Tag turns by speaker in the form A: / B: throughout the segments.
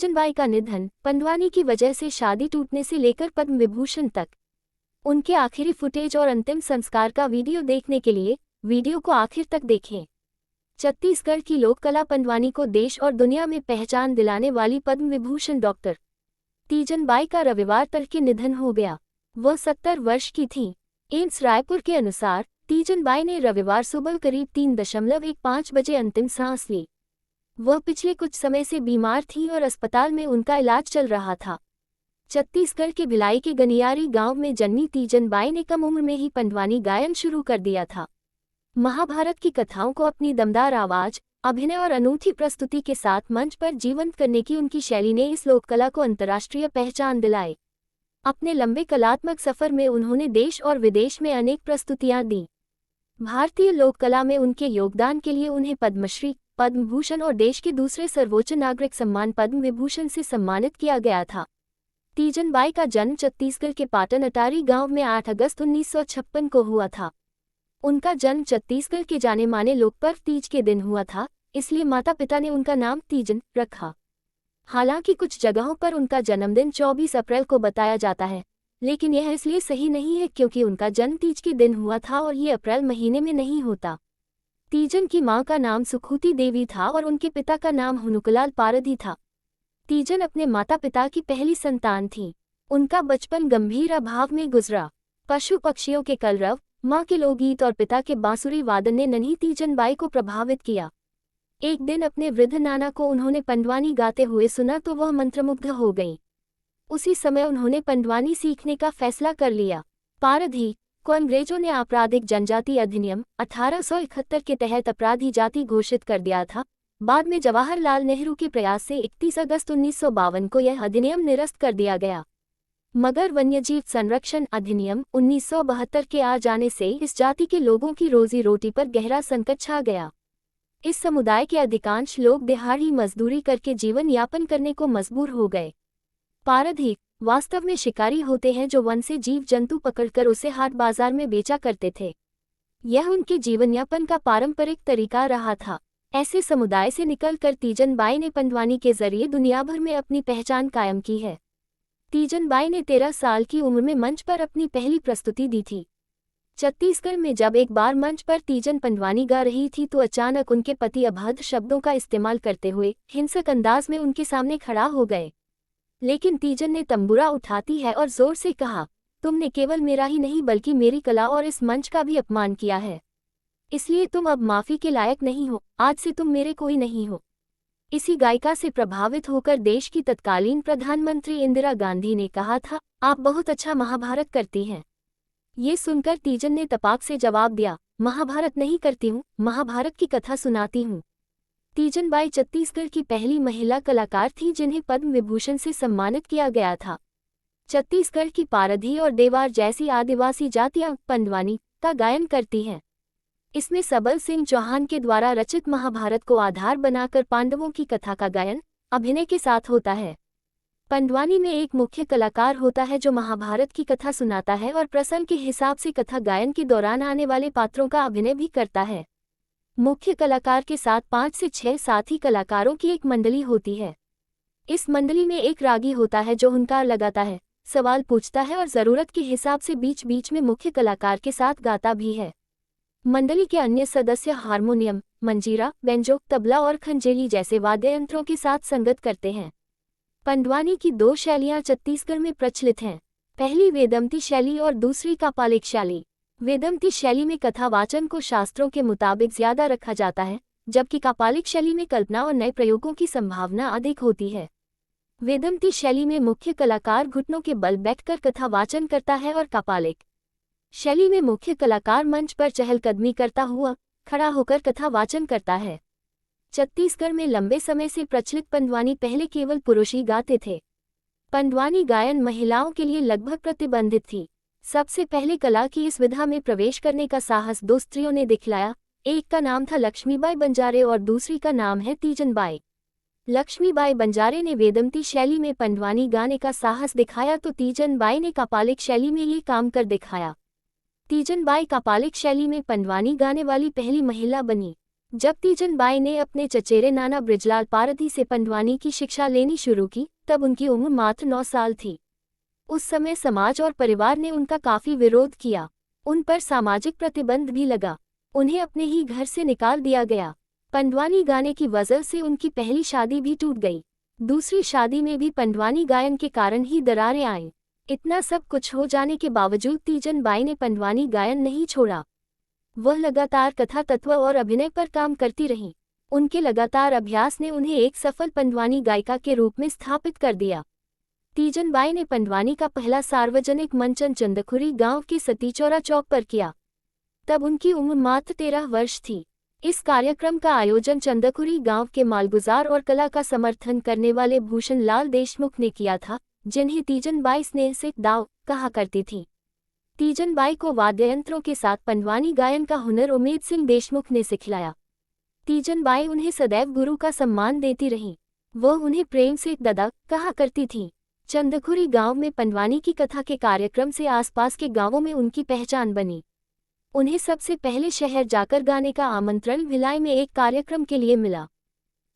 A: तीजनबाई का निधन, पंडवानी की वजह से शादी टूटने से लेकर पद्म विभूषण तक। उनके आखिरी फुटेज और अंतिम संस्कार का वीडियो देखने के लिए वीडियो को आखिर तक देखें। छत्तीसगढ़ की लोक कला पंडवानी को देश और दुनिया में पहचान दिलाने वाली पद्म विभूषण डॉक्टर तीजनबाई का रविवार तड़के निधन हो गया। वह 70 वर्ष की थीं। एम्स रायपुर के अनुसार तीजनबाई ने रविवार सुबह करीब 3:15 बजे अंतिम सांस ली। वह पिछले कुछ समय से बीमार थीं और अस्पताल में उनका इलाज चल रहा था। छत्तीसगढ़ के भिलाई के गनियारी गांव में जन्मी तीजनबाई ने कम उम्र में ही पंडवानी गायन शुरू कर दिया था। महाभारत की कथाओं को अपनी दमदार आवाज, अभिनय और अनूठी प्रस्तुति के साथ मंच पर जीवंत करने की उनकी शैली ने इस लोक कला को अंतर्राष्ट्रीय पहचान दिलाई। अपने लंबे कलात्मक सफर में उन्होंने देश और विदेश में अनेक प्रस्तुतियां दी। भारतीय लोक कला में उनके योगदान के लिए उन्हें पद्मश्री, पद्म भूषण और देश के दूसरे सर्वोच्च नागरिक सम्मान पद्म विभूषण से सम्मानित किया गया था। तीजनबाई का जन्म छत्तीसगढ़ के पाटन अटारी गांव में 8 अगस्त 1956 को हुआ था। उनका जन्म छत्तीसगढ़ के जाने माने लोकपर्व तीज के दिन हुआ था, इसलिए माता पिता ने उनका नाम तीजन रखा। हालांकि कुछ जगहों पर उनका जन्मदिन 24 अप्रैल को बताया जाता है, लेकिन यह इसलिए सही नहीं है क्योंकि उनका जन्म तीज के दिन हुआ था और ये अप्रैल महीने में नहीं होता। तीजन की मां का नाम सुखूती देवी था और उनके पिता का नाम हुनुकलाल पारधी था। तीजन अपने माता पिता की पहली संतान थी। उनका बचपन गंभीर अभाव में गुजरा। पशु पक्षियों के कलरव, मां के लोकगीत और पिता के बांसुरी वादन ने नन्ही तीजनबाई को प्रभावित किया। एक दिन अपने वृद्ध नाना को उन्होंने पंडवानी गाते हुए सुना तो वह मंत्रमुग्ध हो गईं। उसी समय उन्होंने पंडवानी सीखने का फैसला कर लिया। पारधी को अंग्रेजों ने आपराधिक जनजाति अधिनियम 1871 के तहत अपराधी जाति घोषित कर दिया था। बाद में जवाहरलाल नेहरू के प्रयास से 31 अगस्त 1952 को यह अधिनियम निरस्त कर दिया गया। मगर वन्यजीव संरक्षण अधिनियम 1972 के आ जाने से इस जाति के लोगों की रोजी रोटी पर गहरा संकट छा गया। इस समुदाय के अधिकांश लोग दिहाड़ी मजदूरी करके जीवन यापन करने को मजबूर हो गए। पारधी वास्तव में शिकारी होते हैं जो वन से जीव जंतु पकड़कर उसे हाट बाजार में बेचा करते थे। यह उनके जीवन यापन का पारंपरिक तरीका रहा था। ऐसे समुदाय से निकलकर तीजनबाई ने पंडवानी के जरिए दुनिया भर में अपनी पहचान कायम की है। तीजनबाई ने 13 साल की उम्र में मंच पर अपनी पहली प्रस्तुति दी थी। छत्तीसगढ़ में जब एक बार मंच पर तीजन पंडवानी गा रही थी तो अचानक उनके पति अभद्र शब्दों का इस्तेमाल करते हुए हिंसक अंदाज में उनके सामने खड़ा हो गए। लेकिन तीजन ने तंबूरा उठाती है और जोर से कहा, तुमने केवल मेरा ही नहीं बल्कि मेरी कला और इस मंच का भी अपमान किया है, इसलिए तुम अब माफी के लायक नहीं हो। आज से तुम मेरे कोई नहीं हो। इसी गायिका से प्रभावित होकर देश की तत्कालीन प्रधानमंत्री इंदिरा गांधी ने कहा था, आप बहुत अच्छा महाभारत करती हैं। ये सुनकर तीजन ने तपाक से जवाब दिया, महाभारत नहीं करती हूँ, महाभारत की कथा सुनाती हूँ। तीजनबाई छत्तीसगढ़ की पहली महिला कलाकार थी जिन्हें पद्म विभूषण से सम्मानित किया गया था। छत्तीसगढ़ की पारधी और देवार जैसी आदिवासी जातियां पंडवानी का गायन करती हैं। इसमें सबल सिंह चौहान के द्वारा रचित महाभारत को आधार बनाकर पांडवों की कथा का गायन अभिनय के साथ होता है। पंडवानी में एक मुख्य कलाकार होता है जो महाभारत की कथा सुनाता है और प्रसंग के हिसाब से कथा गायन के दौरान आने वाले पात्रों का अभिनय भी करता है। मुख्य कलाकार के साथ 5 से 6 साथी कलाकारों की एक मंडली होती है। इस मंडली में एक रागी होता है जो हुनकार लगाता है, सवाल पूछता है और जरूरत के हिसाब से बीच बीच में मुख्य कलाकार के साथ गाता भी है। मंडली के अन्य सदस्य हारमोनियम, मंजीरा, बेंजो, तबला और खंजेली जैसे वाद्य यंत्रों के साथ संगत करते हैं। पंडवानी की 2 शैलियां छत्तीसगढ़ में प्रचलित हैं। पहली वेदमती शैली और दूसरी कापालिक शैली। वेदमती शैली में कथा वाचन को शास्त्रों के मुताबिक ज्यादा रखा जाता है, जबकि कापालिक शैली में कल्पना और नए प्रयोगों की संभावना अधिक होती है। वेदमती शैली में मुख्य कलाकार घुटनों के बल बैठकर कथा वाचन करता है और कापालिक शैली में मुख्य कलाकार मंच पर चहलकदमी करता हुआ खड़ा होकर कथा वाचन करता है। छत्तीसगढ़ में लंबे समय से प्रचलित पंडवानी पहले केवल पुरुष ही गाते थे। पंडवानी गायन महिलाओं के लिए लगभग प्रतिबंधित थी। सबसे पहले कला की इस विधा में प्रवेश करने का साहस 2 स्त्रियों ने दिखलाया। एक का नाम था लक्ष्मीबाई बंजारे और दूसरी का नाम है तीजनबाई। लक्ष्मीबाई बंजारे ने वेदमती शैली में पंडवानी गाने का साहस दिखाया तो तीजनबाई ने कापालिक शैली में ये काम कर दिखाया। तीजनबाई कापालिक शैली में पंडवानी गाने वाली पहली महिला बनी। जब तीजन बाई ने अपने चचेरे नाना बृजलाल पारधी से पंडवानी की शिक्षा लेनी शुरू की, तब उनकी उम्र मात्र 9 साल थी। उस समय समाज और परिवार ने उनका काफी विरोध किया। उन पर सामाजिक प्रतिबंध भी लगा। उन्हें अपने ही घर से निकाल दिया गया। पंडवानी गाने की वजह से उनकी पहली शादी भी टूट गई। दूसरी शादी में भी पंडवानी गायन के कारण ही दरारें आईं। इतना सब कुछ हो जाने के बावजूद तीजन बाई ने पंडवानी गायन नहीं छोड़ा। वह लगातार कथा तत्व और अभिनय पर काम करती रहीं। उनके लगातार अभ्यास ने उन्हें एक सफल पंडवानी गायिका के रूप में स्थापित कर दिया। तीजन बाई ने पंडवानी का पहला सार्वजनिक मंचन चंदखुरी गांव के सतीचौरा चौक पर किया। तब उनकी उम्र मात्र 13 वर्ष थी। इस कार्यक्रम का आयोजन चंदखुरी गांव के मालगुजार और कला का समर्थन करने वाले भूषण लाल देशमुख ने किया था, जिन्हें तीजन बाई स्नेह से दाव कहा करती थी। तीजन बाई को वाद्ययंत्रों के साथ पंडवानी गायन का हुनर उमेद सिंह देशमुख ने सिखलाया। तीजन बाई उन्हें सदैव गुरु का सम्मान देती रहीं। वह उन्हें प्रेम से दादा कहा करती थीं। चंदखुरी गांव में पंडवानी की कथा के कार्यक्रम से आसपास के गांवों में उनकी पहचान बनी। उन्हें सबसे पहले शहर जाकर गाने का आमंत्रण भिलाई में एक कार्यक्रम के लिए मिला।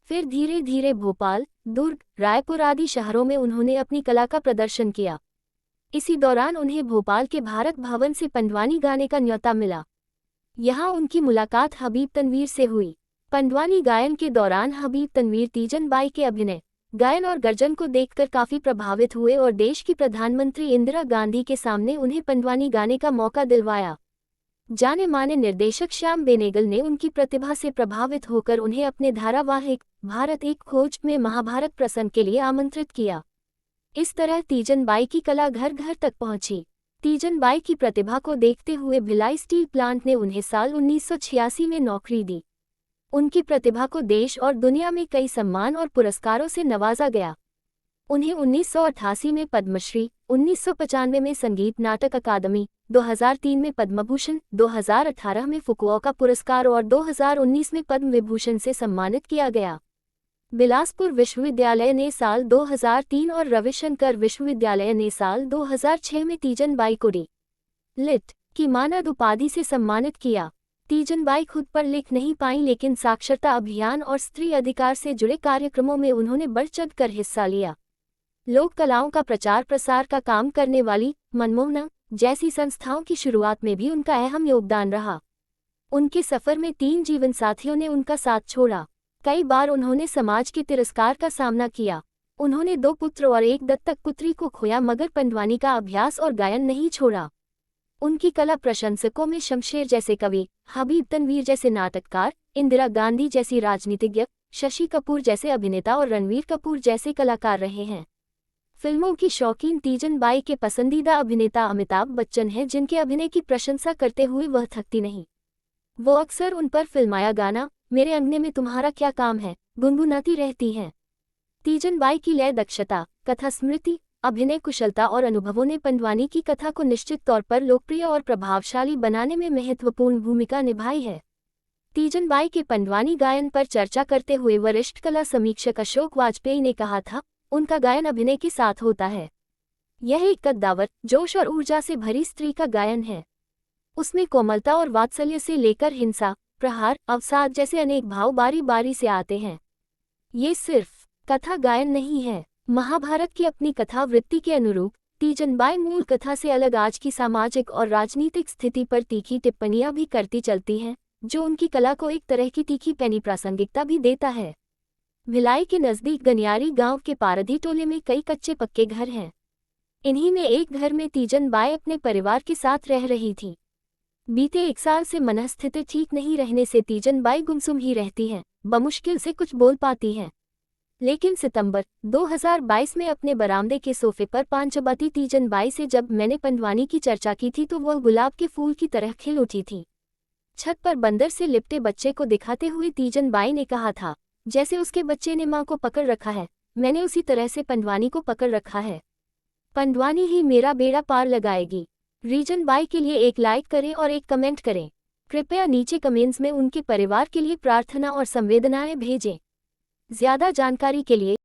A: फिर धीरे धीरे भोपाल, दुर्ग, रायपुर आदि शहरों में उन्होंने अपनी कला का प्रदर्शन किया। इसी दौरान उन्हें भोपाल के भारत भवन से पंडवानी गाने का न्योता मिला। यहाँ उनकी मुलाकात हबीब तनवीर से हुई। पंडवानी गायन के दौरान हबीब तनवीर तीजन बाई के अभिनय, गायन और गर्जन को देखकर काफी प्रभावित हुए और देश की प्रधानमंत्री इंदिरा गांधी के सामने उन्हें पंडवानी गाने का मौका दिलवाया। जाने माने निर्देशक श्याम बेनेगल ने उनकी प्रतिभा से प्रभावित होकर उन्हें अपने धारावाहिक भारत एक खोज में महाभारत प्रसंग के लिए आमंत्रित किया। इस तरह तीजन बाई की कला घर घर तक पहुंची। तीजन बाई की प्रतिभा को देखते हुए भिलाई स्टील प्लांट ने उन्हें साल 1986 में नौकरी दी। उनकी प्रतिभा को देश और दुनिया में कई सम्मान और पुरस्कारों से नवाजा गया। उन्हें 1988 में पद्मश्री, 1995 में संगीत नाटक अकादमी, 2003 में पद्मभूषण, 2018 में फुकुओका पुरस्कार और 2019 में पद्म विभूषण से सम्मानित किया गया। बिलासपुर विश्वविद्यालय ने साल 2003 और रविशंकर विश्वविद्यालय ने साल 2006 में तीजन बाई को डी.लिट. की मानद उपाधि से सम्मानित किया। तीजन बाई खुद पर लिख नहीं पाईं, लेकिन साक्षरता अभियान और स्त्री अधिकार से जुड़े कार्यक्रमों में उन्होंने बढ़ चढ़कर हिस्सा लिया। लोक कलाओं का प्रचार प्रसार का काम करने वाली मनमोहना जैसी संस्थाओं की शुरुआत में भी उनका अहम योगदान रहा। उनके सफर में 3 जीवन साथियों ने उनका साथ छोड़ा। कई बार उन्होंने समाज के तिरस्कार का सामना किया। उन्होंने 2 पुत्र और 1 दत्तक पुत्री को खोया, मगर पंडवानी का अभ्यास और गायन नहीं छोड़ा। उनकी कला प्रशंसकों में शमशेर जैसे कवि, हबीब तनवीर जैसे नाटककार, इंदिरा गांधी जैसी राजनीतिज्ञ, शशि कपूर जैसे अभिनेता और रणवीर कपूर जैसे कलाकार रहे हैं। फिल्मों की शौकीन तीजन बाई के पसंदीदा अभिनेता अमिताभ बच्चन हैं, जिनके अभिनय की प्रशंसा करते हुए वह थकती नहीं। वो अक्सर उन पर फिल्माया गाना मेरे अंगने में तुम्हारा क्या काम है गुनगुनाती रहती हैं। तीजन बाई की लय दक्षता, कथा स्मृति, अभिनय कुशलता और अनुभवों ने पंडवानी की कथा को निश्चित तौर पर लोकप्रिय और प्रभावशाली बनाने में महत्वपूर्ण भूमिका निभाई है। तीजन बाई के पंडवानी गायन पर चर्चा करते हुए वरिष्ठ कला समीक्षक अशोक वाजपेयी ने कहा था, उनका गायन अभिनय के साथ होता है। यह एक कद्दावर, जोश और ऊर्जा से भरी स्त्री का गायन है। उसमें कोमलता और वात्सल्य से लेकर हिंसा, प्रहार, अवसाद जैसे अनेक भाव बारी बारी से आते हैं। ये सिर्फ कथा गायन नहीं है। महाभारत की अपनी कथा वृत्ति के अनुरूप तीजन बाई मूल कथा से अलग आज की सामाजिक और राजनीतिक स्थिति पर तीखी टिप्पणियां भी करती चलती हैं, जो उनकी कला को एक तरह की तीखी पैनी प्रासंगिकता भी देता है। भिलाई के नजदीक गनियारी गांव के पारधी टोले में कई कच्चे पक्के घर हैं। इन्हीं में एक घर में तीजन बाई अपने परिवार के साथ रह रही थी। बीते 1 साल से मनस्थिति ठीक नहीं रहने से तीजन बाई गुमसुम ही रहती हैं, बमुश्किल से कुछ बोल पाती हैं। लेकिन सितंबर 2022 में अपने बरामदे के सोफे पर पान चबाती तीजन बाई से जब मैंने पंडवानी की चर्चा की थी तो वह गुलाब के फूल की तरह खिल उठी थी। छत पर बंदर से लिपटे बच्चे को दिखाते हुए तीजन बाई ने कहा था, जैसे उसके बच्चे ने माँ को पकड़ रखा है, मैंने उसी तरह से पंडवानी को पकड़ रखा है। पंडवानी ही मेरा बेड़ा पार लगाएगी। रीजन बाई के लिए एक लाइक करें और एक कमेंट करें। कृपया नीचे कमेंट्स में उनके परिवार के लिए प्रार्थना और संवेदनाएं भेजें। ज्यादा जानकारी के लिए